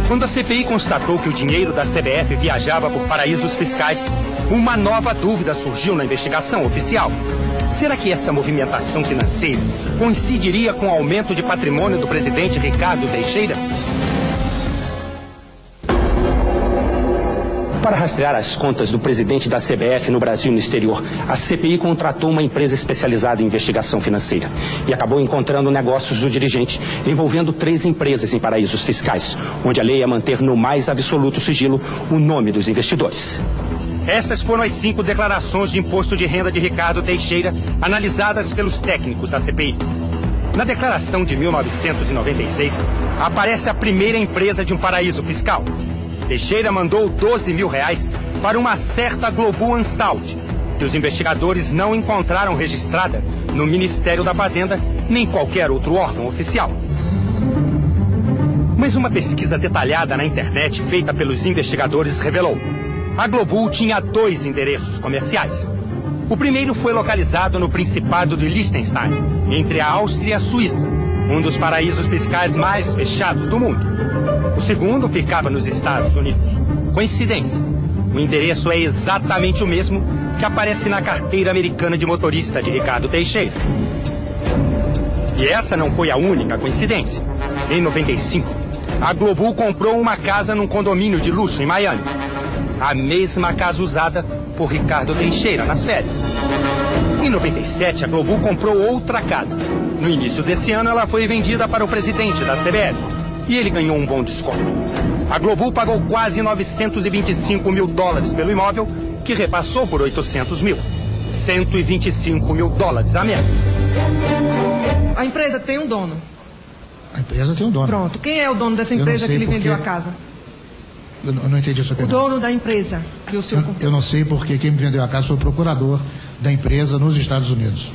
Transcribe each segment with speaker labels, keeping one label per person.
Speaker 1: Quando a CPI constatou que o dinheiro da CBF viajava por paraísos fiscais, uma nova dúvida surgiu na investigação oficial. Será que essa movimentação financeira coincidiria com o aumento de patrimônio do presidente Ricardo Teixeira? Para rastrear as contas do presidente da CBF no Brasil e no exterior, a CPI contratou uma empresa especializada em investigação financeira e acabou encontrando negócios do dirigente envolvendo 3 empresas em paraísos fiscais, onde a lei é manter no mais absoluto sigilo o nome dos investidores. Estas foram as 5 declarações de imposto de renda de Ricardo Teixeira, analisadas pelos técnicos da CPI. Na declaração de 1996, aparece a primeira empresa de um paraíso fiscal. Teixeira mandou R$12 mil para uma certa Global Anstalt, que os investigadores não encontraram registrada no Ministério da Fazenda nem qualquer outro órgão oficial. Mas uma pesquisa detalhada na internet feita pelos investigadores revelou: a Global tinha 2 endereços comerciais. O primeiro foi localizado no Principado de Liechtenstein, entre a Áustria e a Suíça, um dos paraísos fiscais mais fechados do mundo. O segundo ficava nos Estados Unidos. Coincidência. O endereço é exatamente o mesmo que aparece na carteira americana de motorista de Ricardo Teixeira. E essa não foi a única coincidência. Em 95, a Global comprou uma casa num condomínio de luxo em Miami. A mesma casa usada por Ricardo Teixeira nas férias. Em 97, a Global comprou outra casa. No início desse ano, ela foi vendida para o presidente da CBF. E ele ganhou um bom desconto. A Global pagou quase $925 mil pelo imóvel, que repassou por 800 mil. $125 mil a menos.
Speaker 2: A empresa tem um dono.
Speaker 3: A empresa tem um dono.
Speaker 2: Pronto. Quem é o dono dessa empresa que lhe vendeu a casa?
Speaker 3: Eu não entendi a sua pergunta.
Speaker 2: O dono da empresa que o senhor comprou.
Speaker 3: Eu não sei porque quem me vendeu a casa foi o procurador da empresa nos Estados Unidos.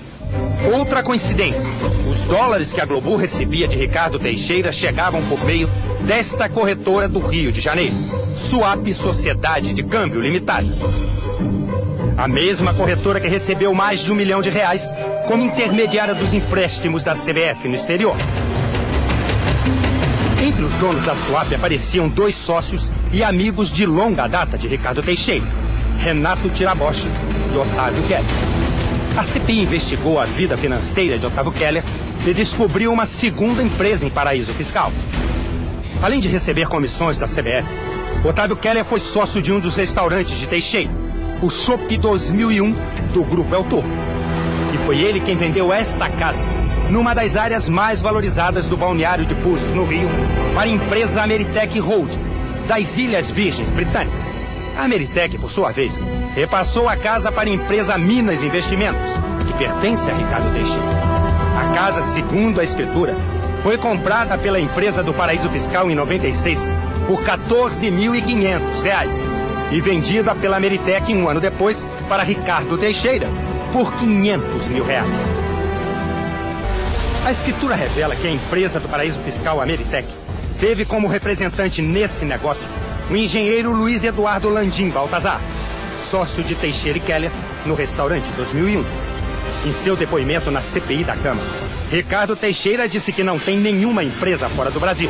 Speaker 1: Outra coincidência. Os dólares que a Global recebia de Ricardo Teixeira chegavam por meio desta corretora do Rio de Janeiro, Swap Sociedade de Câmbio Limitada. A mesma corretora que recebeu mais de R$1 milhão como intermediária dos empréstimos da CBF no exterior. Entre os donos da Swap apareciam 2 sócios e amigos de longa data de Ricardo Teixeira, Renato Tiraboshi e Otávio Keller. A CPI investigou a vida financeira de Otávio Keller e descobriu uma segunda empresa em paraíso fiscal. Além de receber comissões da CBF, Otávio Keller foi sócio de um dos restaurantes de Teixeira, o Chopp 2001 do Grupo El Toro. E foi ele quem vendeu esta casa, numa das áreas mais valorizadas do balneário de Búzios, no Rio, para a empresa Ameritech Holding, das Ilhas Virgens Britânicas. A Ameritech, por sua vez, repassou a casa para a empresa Minas Investimentos, que pertence a Ricardo Teixeira. A casa, segundo a escritura, foi comprada pela empresa do paraíso fiscal em 96 por R$14.500 e vendida pela Ameritech um ano depois para Ricardo Teixeira por R$500 mil. A escritura revela que a empresa do paraíso fiscal Ameritech teve como representante nesse negócio o engenheiro Luiz Eduardo Landim Baltazar, sócio de Teixeira e Keller no restaurante 2001. Em seu depoimento na CPI da Câmara, Ricardo Teixeira disse que não tem nenhuma empresa fora do Brasil.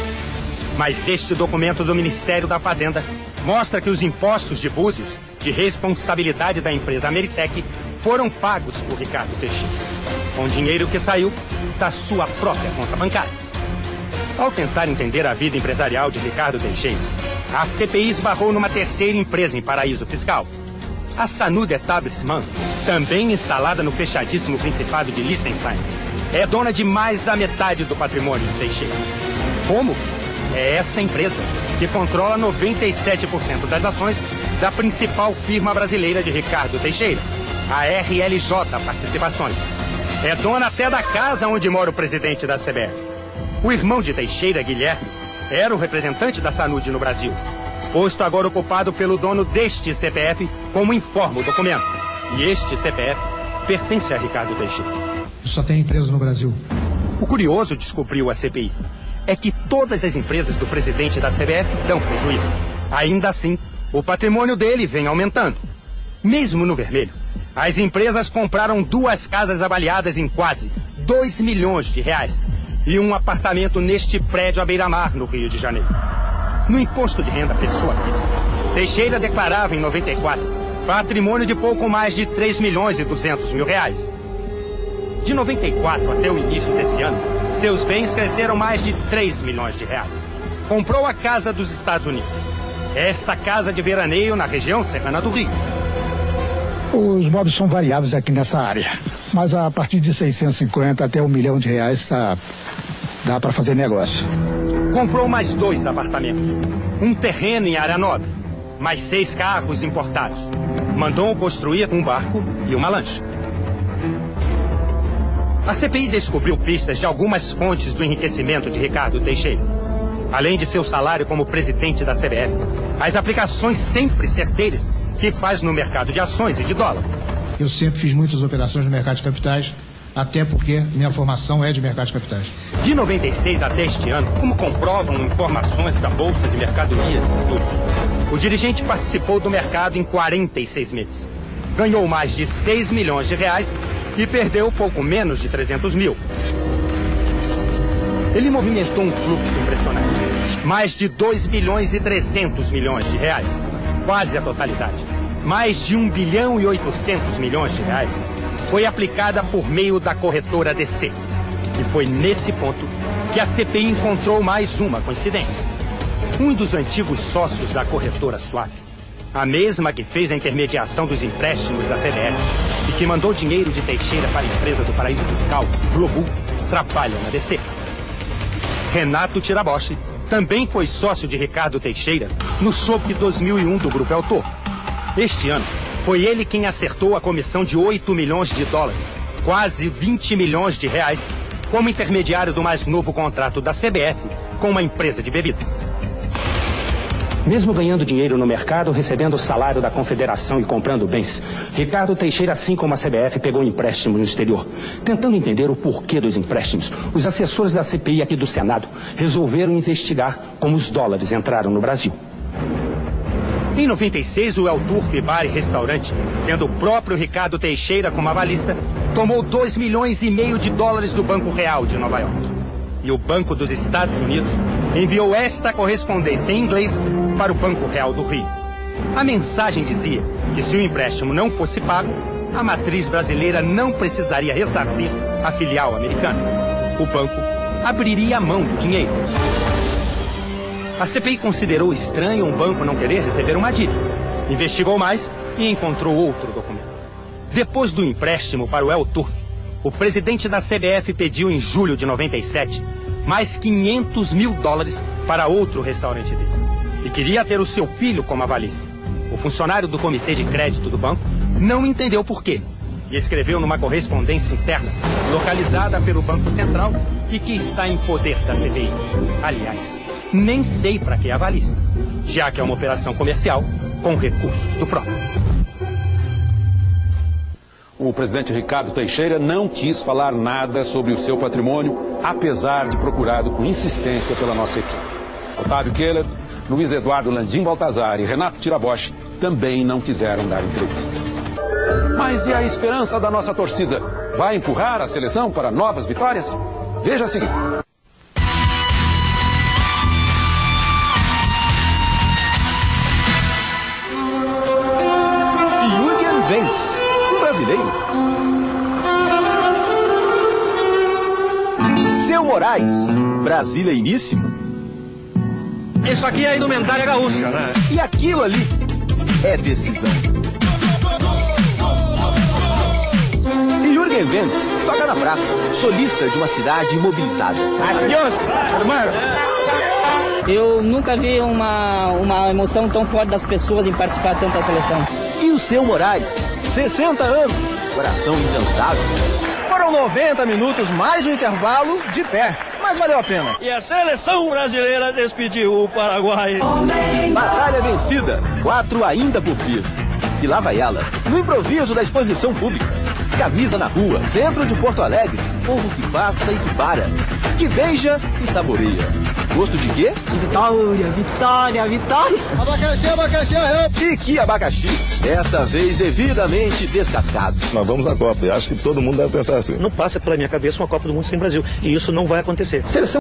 Speaker 1: Mas este documento do Ministério da Fazenda mostra que os impostos de Búzios, de responsabilidade da empresa Ameritech, foram pagos por Ricardo Teixeira, com dinheiro que saiu da sua própria conta bancária. Ao tentar entender a vida empresarial de Ricardo Teixeira, a CPI esbarrou numa terceira empresa em paraíso fiscal. A Sanud Etablissement, também instalada no fechadíssimo Principado de Liechtenstein, é dona de mais da metade do patrimônio de Teixeira. Como? É essa empresa que controla 97% das ações da principal firma brasileira de Ricardo Teixeira, a RLJ Participações. É dona até da casa onde mora o presidente da CBF. O irmão de Teixeira, Guilherme, era o representante da Sanud no Brasil, posto agora ocupado pelo dono deste CPF, como informa o documento. E este CPF pertence a Ricardo Teixeira.
Speaker 3: Só tem empresas no Brasil.
Speaker 1: O curioso, descobriu a CPI, é que todas as empresas do presidente da CBF dão prejuízo. Ainda assim, o patrimônio dele vem aumentando. Mesmo no vermelho, as empresas compraram 2 casas avaliadas em quase R$2 milhões e um apartamento neste prédio à beira-mar, no Rio de Janeiro. No imposto de renda pessoa física, Teixeira declarava em 94 patrimônio de pouco mais de 3.200.000 reais. De 94 até o início desse ano, seus bens cresceram mais de 3 milhões de reais. Comprou a casa dos Estados Unidos. Esta casa de veraneio na região serrana do Rio.
Speaker 4: Os móveis são variáveis aqui nessa área, mas a partir de 650 até R$1 milhão dá para fazer negócio.
Speaker 1: Comprou mais 2 apartamentos, um terreno em área nobre, mais 6 carros importados. Mandou construir um barco e uma lancha. A CPI descobriu pistas de algumas fontes do enriquecimento de Ricardo Teixeira. Além de seu salário como presidente da CBF, as aplicações sempre certeiras que faz no mercado de ações e de dólar.
Speaker 3: Eu sempre fiz muitas operações no mercado de capitais, até porque minha formação é de mercado de capitais.
Speaker 1: De 96 até este ano, como comprovam informações da Bolsa de Mercadorias e Futuros, o dirigente participou do mercado em 46 meses. Ganhou mais de 6 milhões de reais e perdeu pouco menos de 300 mil. Ele movimentou um fluxo impressionante. Mais de 2 bilhões e 300 milhões de reais. Quase a totalidade. Mais de 1 bilhão e 800 milhões de reais foi aplicada por meio da corretora DC. E foi nesse ponto que a CPI encontrou mais uma coincidência. Um dos antigos sócios da corretora Swap, a mesma que fez a intermediação dos empréstimos da CBF e que mandou dinheiro de Teixeira para a empresa do paraíso fiscal, Globul, trabalha na DC. Renato Tiraboshi também foi sócio de Ricardo Teixeira no Chopp 2001 do Grupo El Toro. Este ano, foi ele quem acertou a comissão de 8 milhões de dólares, quase 20 milhões de reais, como intermediário do mais novo contrato da CBF com uma empresa de bebidas. Mesmo ganhando dinheiro no mercado, recebendo o salário da confederação e comprando bens, Ricardo Teixeira, assim como a CBF, pegou empréstimos no exterior. Tentando entender o porquê dos empréstimos, os assessores da CPI aqui do Senado resolveram investigar como os dólares entraram no Brasil. Em 96, o El Turf Bar e Restaurante, tendo o próprio Ricardo Teixeira como avalista, tomou 2,5 milhões de dólares do Banco Real de Nova York. E o Banco dos Estados Unidos enviou esta correspondência em inglês para o Banco Real do Rio. A mensagem dizia que se o empréstimo não fosse pago, a matriz brasileira não precisaria ressarcir a filial americana. O banco abriria a mão do dinheiro. A CPI considerou estranho um banco não querer receber uma dívida. Investigou mais e encontrou outro documento. Depois do empréstimo para o El Turf, o presidente da CBF pediu em julho de 97 mais 500 mil dólares para outro restaurante dele. E queria ter o seu filho como avalista. O funcionário do comitê de crédito do banco não entendeu por quê. E escreveu numa correspondência interna, localizada pelo Banco Central e que está em poder da CPI. Aliás, nem sei para que avalista, já que é uma operação comercial com recursos do próprio.
Speaker 5: O presidente Ricardo Teixeira não quis falar nada sobre o seu patrimônio, apesar de procurado com insistência pela nossa equipe. Otávio Keller, Luiz Eduardo Landim Baltazar e Renato Tiraboshi também não quiseram dar entrevista. Mas e a esperança da nossa torcida? Vai empurrar a seleção para novas vitórias? Veja a seguir.
Speaker 6: Jürgen Wendt, um brasileiro. Seu Moraes, brasileiríssimo.
Speaker 7: Isso aqui é a indumentária gaúcha, né?
Speaker 6: E aquilo ali é decisão. E Jürgen Wendt toca na praça, solista de uma cidade imobilizada.
Speaker 7: Adiós, irmão.
Speaker 8: Eu nunca vi uma emoção tão forte das pessoas em participar tanto da seleção.
Speaker 6: E o Seu Moraes, 60 anos, coração incansável. Foram 90 minutos mais um intervalo de pé, mas valeu a pena.
Speaker 7: E a seleção brasileira despediu o Paraguai.
Speaker 6: Batalha vencida, 4 ainda por vir. E lá vai ela, no improviso da exposição pública. Camisa na rua, centro de Porto Alegre. Povo que passa e que para, que beija e saboreia. Gosto de quê?
Speaker 8: De vitória, vitória, vitória.
Speaker 6: Abacaxi, abacaxi, e que abacaxi? Desta vez devidamente descascado.
Speaker 9: Nós vamos à Copa e acho que todo mundo deve pensar assim.
Speaker 10: Não passa pela minha cabeça uma Copa do Mundo sem Brasil. E isso não vai acontecer.
Speaker 6: Seleção